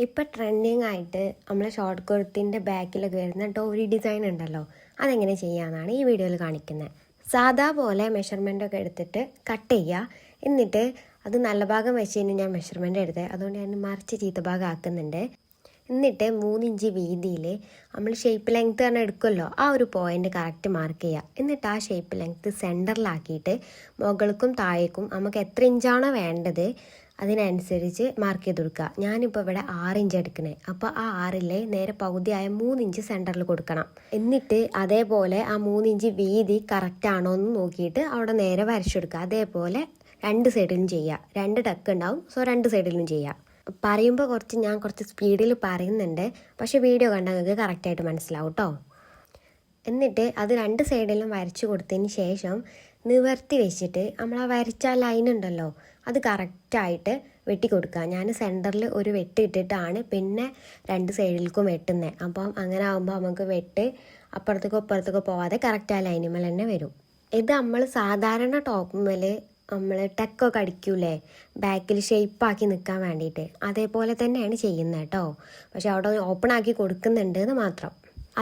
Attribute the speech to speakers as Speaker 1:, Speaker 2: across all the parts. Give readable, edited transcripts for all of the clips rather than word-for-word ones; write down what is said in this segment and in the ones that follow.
Speaker 1: ഇപ്പം ട്രെൻഡിങ് ആയിട്ട് നമ്മൾ ഷോർട്ട് കുർത്തിൻ്റെ ബാക്കിലൊക്കെ വരുന്ന ഡോറി ഡിസൈൻ ഉണ്ടല്ലോ, അതെങ്ങനെ ചെയ്യാമെന്നാണ് ഈ വീഡിയോയിൽ കാണിക്കുന്നത്. സാധാ പോലെ മെഷർമെൻറ്റൊക്കെ എടുത്തിട്ട് കട്ട് ചെയ്യുക. എന്നിട്ട് അത് നല്ല ഭാഗം വെച്ച് കഴിഞ്ഞാൽ ഞാൻ മെഷർമെൻറ്റ് എടുത്തത്, അതുകൊണ്ട് ഞാൻ മറിച്ച് ചീത്ത ഭാഗം ആക്കുന്നുണ്ട്. എന്നിട്ട് 3 ഇഞ്ച് വീതിയിൽ നമ്മൾ ഷേപ്പ് ലെങ്ത്ത് തന്നെ എടുക്കുമല്ലോ, ആ ഒരു പോയിൻ്റ് കറക്റ്റ് മാർക്ക് ചെയ്യുക. എന്നിട്ട് ആ ഷേപ്പ് ലെങ്ത്ത് സെൻറ്ററിലാക്കിയിട്ട് മുകൾക്കും താഴേക്കും നമുക്ക് എത്ര ഇഞ്ചാണോ വേണ്ടത് അതിനനുസരിച്ച് മാർക്ക് ചെയ്ത് കൊടുക്കുക. ഞാനിപ്പോൾ ഇവിടെ 6 ഇഞ്ച് എടുക്കണേ, അപ്പോൾ ആ 6 നേരെ പകുതിയായ 3 ഇഞ്ച് സെൻറ്ററിൽ കൊടുക്കണം. എന്നിട്ട് അതേപോലെ ആ 3 ഇഞ്ച് വീതി കറക്റ്റ് ആണോ എന്ന് നോക്കിയിട്ട് അവിടെ നേരെ വരച്ചെടുക്കുക. അതേപോലെ 2 സൈഡിലും ചെയ്യുക. 2 ടക്ക് ഉണ്ടാവും, സോ 2 സൈഡിലും ചെയ്യുക. പറയുമ്പോൾ ഞാൻ കുറച്ച് സ്പീഡിൽ പറയുന്നുണ്ട്, പക്ഷേ വീഡിയോ കണ്ടാൽ നിങ്ങൾക്ക് കറക്റ്റായിട്ട് മനസ്സിലാവും കേട്ടോ. എന്നിട്ട് അത് 2 സൈഡിലും വരച്ച് കൊടുത്തതിന് ശേഷം നിവർത്തി വെച്ചിട്ട് നമ്മൾ ആ വരച്ച ലൈൻ ഉണ്ടല്ലോ അത് കറക്റ്റായിട്ട് വെട്ടി കൊടുക്കുക. ഞാൻ സെൻറ്ററിൽ ഒരു വെട്ട് ഇട്ടിട്ടാണ് പിന്നെ 2 സൈഡിലേക്കും വെട്ടുന്നത്. അപ്പം അങ്ങനെ ആകുമ്പോൾ നമുക്ക് വെട്ട് അപ്പുറത്തേക്കോ പോവാതെ കറക്റ്റ് ആ ലൈനുമേൽ തന്നെ വരും. ഇത് നമ്മൾ സാധാരണ ടോപ്പുമേൽ നമ്മൾ ടെക്കൊക്കെ അടിക്കൂലേ, ബാക്കിൽ ഷേപ്പാക്കി നിൽക്കാൻ വേണ്ടിയിട്ട്, അതേപോലെ തന്നെയാണ് ചെയ്യുന്നത് കേട്ടോ. പക്ഷെ അവിടെ ഓപ്പൺ ആക്കി കൊടുക്കുന്നുണ്ട് എന്ന് മാത്രം.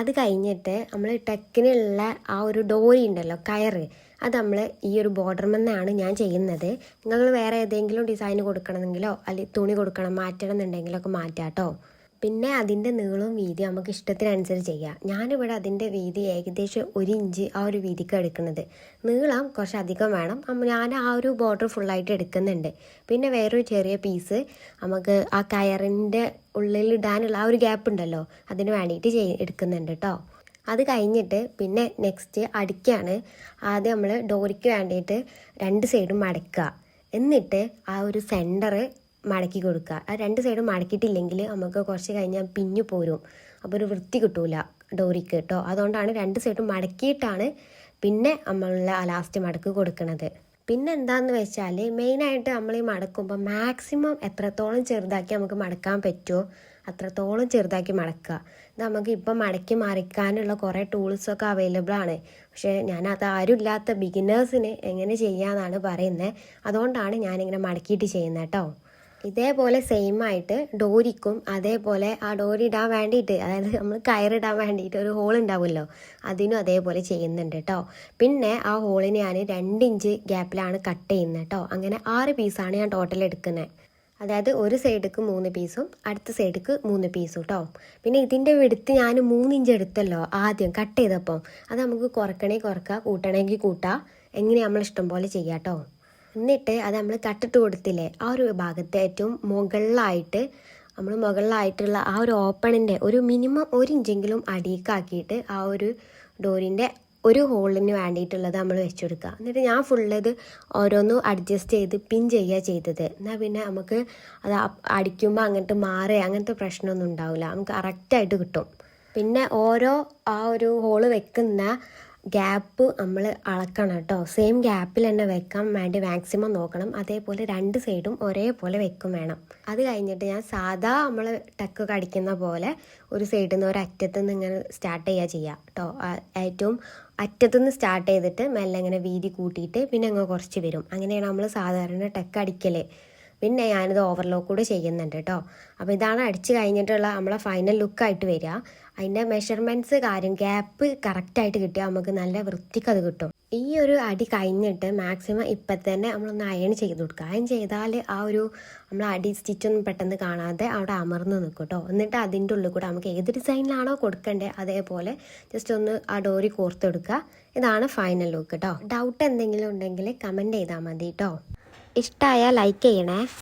Speaker 1: അത് കഴിഞ്ഞിട്ട് നമ്മൾ ടെക്കിനുള്ള ആ ഒരു ഡോറി ഉണ്ടല്ലോ, കയറ്, അത് നമ്മൾ ഈ ഒരു ബോർഡർമെന്നാണ് ഞാൻ ചെയ്യുന്നത്. നിങ്ങൾ വേറെ ഏതെങ്കിലും ഡിസൈൻ കൊടുക്കണമെങ്കിലോ അല്ലെങ്കിൽ തുണി മാറ്റണം എന്നുണ്ടെങ്കിലൊക്കെ മാറ്റാം കേട്ടോ. പിന്നെ അതിൻ്റെ നീളവും വീതി നമുക്ക് ഇഷ്ടത്തിനനുസരിച്ച് ചെയ്യാം. ഞാനിവിടെ അതിൻ്റെ വീതി ഏകദേശം 1 ഇഞ്ച് ആ ഒരു വീതിക്ക് എടുക്കുന്നത്. നീളം കുറച്ച് അധികം വേണം. ഞാൻ ആ ഒരു ബോർഡർ ഫുള്ളായിട്ട് എടുക്കുന്നുണ്ട്. പിന്നെ വേറൊരു ചെറിയ പീസ് നമുക്ക് ആ കയറിൻ്റെ ഉള്ളിലിടാനുള്ള ആ ഒരു ഗ്യാപ്പ് ഉണ്ടല്ലോ, അതിന് വേണ്ടിയിട്ട് എടുക്കുന്നുണ്ട് കേട്ടോ. അത് കഴിഞ്ഞിട്ട് പിന്നെ നെക്സ്റ്റ് അടിക്കാണ്. ആദ്യം നമ്മൾ ഡോറിക്ക് വേണ്ടിയിട്ട് 2 സൈഡും മടക്കുക. എന്നിട്ട് ആ ഒരു സെൻറ്റർ മടക്കി കൊടുക്കുക. ആ 2 സൈഡും മടക്കിയിട്ടില്ലെങ്കിൽ നമുക്ക് കുറച്ച് കഴിഞ്ഞാൽ പിഞ്ഞു പോരും, അപ്പോൾ ഒരു വൃത്തി കിട്ടൂല ഡോറിക്ക് കേട്ടോ. അതുകൊണ്ടാണ് 2 സൈഡും മടക്കിയിട്ടാണ് പിന്നെ നമ്മളുള്ള ലാസ്റ്റ് മടക്ക് കൊടുക്കുന്നത്. പിന്നെ എന്താണെന്ന് വെച്ചാൽ മെയിനായിട്ട് നമ്മൾ ഈ മടക്കുമ്പോൾ മാക്സിമം എത്രത്തോളം ചെറുതാക്കി നമുക്ക് മടക്കാൻ പറ്റുമോ അത്രത്തോളം ചെറുതാക്കി മടക്കുക. ഇത് നമുക്ക് ഇപ്പം മടക്കി മറിക്കാനുള്ള കുറേ ടൂൾസൊക്കെ അവൈലബിൾ ആണ്. പക്ഷേ അത് ആരും ഇല്ലാത്ത ബിഗിനേഴ്സിന് എങ്ങനെ ചെയ്യാമെന്നാണ് പറയുന്നത്. അതുകൊണ്ടാണ് ഞാനിങ്ങനെ മടക്കിയിട്ട് ചെയ്യുന്നത് കേട്ടോ. ഇതേപോലെ സെയിം ആയിട്ട് ഡോരിക്കും അതേപോലെ ആ ഡോരി ഇടാൻ വേണ്ടിയിട്ട്, അതായത് നമ്മൾ കയറിടാൻ വേണ്ടിയിട്ട് ഒരു ഹോൾ ഉണ്ടാവുമല്ലോ, അതിനും അതേപോലെ ചെയ്യുന്നുണ്ട് കേട്ടോ. പിന്നെ ആ ഹോളിന് ഞാൻ 2 ഇഞ്ച് ഗ്യാപ്പിലാണ് കട്ട് ചെയ്യുന്നത് കേട്ടോ. അങ്ങനെ 6 പീസാണ് ഞാൻ ടോട്ടൽ എടുക്കുന്നത്. അതായത് ഒരു സൈഡിക്ക് 3 പീസും അടുത്ത സൈഡിക്ക് 3 പീസും കേട്ടോ. പിന്നെ ഇതിൻ്റെ വെടുത്ത് ഞാൻ 3 ഇഞ്ച് എടുത്തല്ലോ ആദ്യം കട്ട് ചെയ്തപ്പോൾ, അത് നമുക്ക് കുറയ്ക്കണമെങ്കിൽ കുറക്കുക, കൂട്ടണമെങ്കിൽ കൂട്ടുക, എങ്ങനെ നമ്മൾ ഇഷ്ടം പോലെ ചെയ്യാം കേട്ടോ. എന്നിട്ട് അത് നമ്മൾ കട്ടിട്ട് കൊടുത്തില്ലേ, ആ ഒരു ഭാഗത്ത് ഏറ്റവും മുകളിലായിട്ടുള്ള ആ ഒരു ഓപ്പണിൻ്റെ ഒരു മിനിമം 1 ഇഞ്ചെങ്കിലും അടിയിക്കാക്കിയിട്ട് ആ ഒരു ഡോറിൻ്റെ ഒരു ഹോളിന് വേണ്ടിയിട്ടുള്ളത് നമ്മൾ വെച്ച് കൊടുക്കുക. എന്നിട്ട് ഞാൻ ഫുള്ളത് ഓരോന്നും അഡ്ജസ്റ്റ് ചെയ്ത് പിൻ ചെയ്യുക ചെയ്തത്. എന്നാൽ പിന്നെ നമുക്ക് അത് അടിക്കുമ്പോൾ അങ്ങനത്തെ പ്രശ്നമൊന്നും ഉണ്ടാവില്ല, നമുക്ക് കറക്റ്റായിട്ട് കിട്ടും. പിന്നെ ആ ഒരു ഹോള് വെക്കുന്ന ഗ്യാപ്പ് നമ്മൾ അളക്കണം കേട്ടോ. സെയിം ഗ്യാപ്പിൽ തന്നെ വെക്കാൻ വേണ്ടി മാക്സിമം നോക്കണം. അതേപോലെ 2 സൈഡും ഒരേപോലെ വെക്കും വേണം. അത് കഴിഞ്ഞിട്ട് ഞാൻ സാധാ നമ്മൾ ടക്കൊക്കെ അടിക്കുന്ന പോലെ ഒരു സൈഡിൽ നിന്ന് ഒരറ്റത്തുനിന്ന് ഇങ്ങനെ സ്റ്റാർട്ട് ചെയ്യുക കേട്ടോ. ഏറ്റവും അറ്റത്തുനിന്ന് സ്റ്റാർട്ട് ചെയ്തിട്ട് മെല്ലെ ഇങ്ങനെ വീതി കൂട്ടിയിട്ട് പിന്നെ അങ്ങ് കുറച്ച് വരും. അങ്ങനെയാണ് നമ്മൾ സാധാരണ ടക്ക് അടിക്കൽ. പിന്നെ ഞാനിത് ഓവർലോക്ക് കൂടെ ചെയ്യുന്നുണ്ട് കേട്ടോ. അപ്പോൾ ഇതാണ് അടിച്ച് കഴിഞ്ഞിട്ടുള്ള നമ്മളെ ഫൈനൽ ലുക്കായിട്ട് വരിക. അതിൻ്റെ മെഷർമെൻറ്റ്സ് ഗ്യാപ്പ് കറക്റ്റായിട്ട് കിട്ടിയാൽ നമുക്ക് നല്ല വൃത്തിക്ക് അത് കിട്ടും. ഈ ഒരു അടി കഴിഞ്ഞിട്ട് മാക്സിമം ഇപ്പം തന്നെ നമ്മളൊന്ന് അയൺ ചെയ്ത് കൊടുക്കുക. അയൺ ചെയ്താൽ ആ ഒരു നമ്മൾ അടി സ്റ്റിച്ചൊന്നും പെട്ടെന്ന് കാണാതെ അവിടെ അമർന്ന് നിൽക്കും കേട്ടോ. എന്നിട്ട് അതിൻ്റെ ഉള്ളിൽ കൂടെ നമുക്ക് ഏത് ഡിസൈനിലാണോ കൊടുക്കേണ്ടത് അതേപോലെ ജസ്റ്റ് ഒന്ന് ആ ഡോറി കോർത്തെടുക്കുക. ഇതാണ് ഫൈനൽ ലുക്ക് കേട്ടോ. ഡൗട്ട് എന്തെങ്കിലും ഉണ്ടെങ്കിൽ കമൻറ്റ് ചെയ്താൽ മതി കേട്ടോ. ഇഷ്ടമായാൽ ലൈക്ക് ചെയ്യണേ.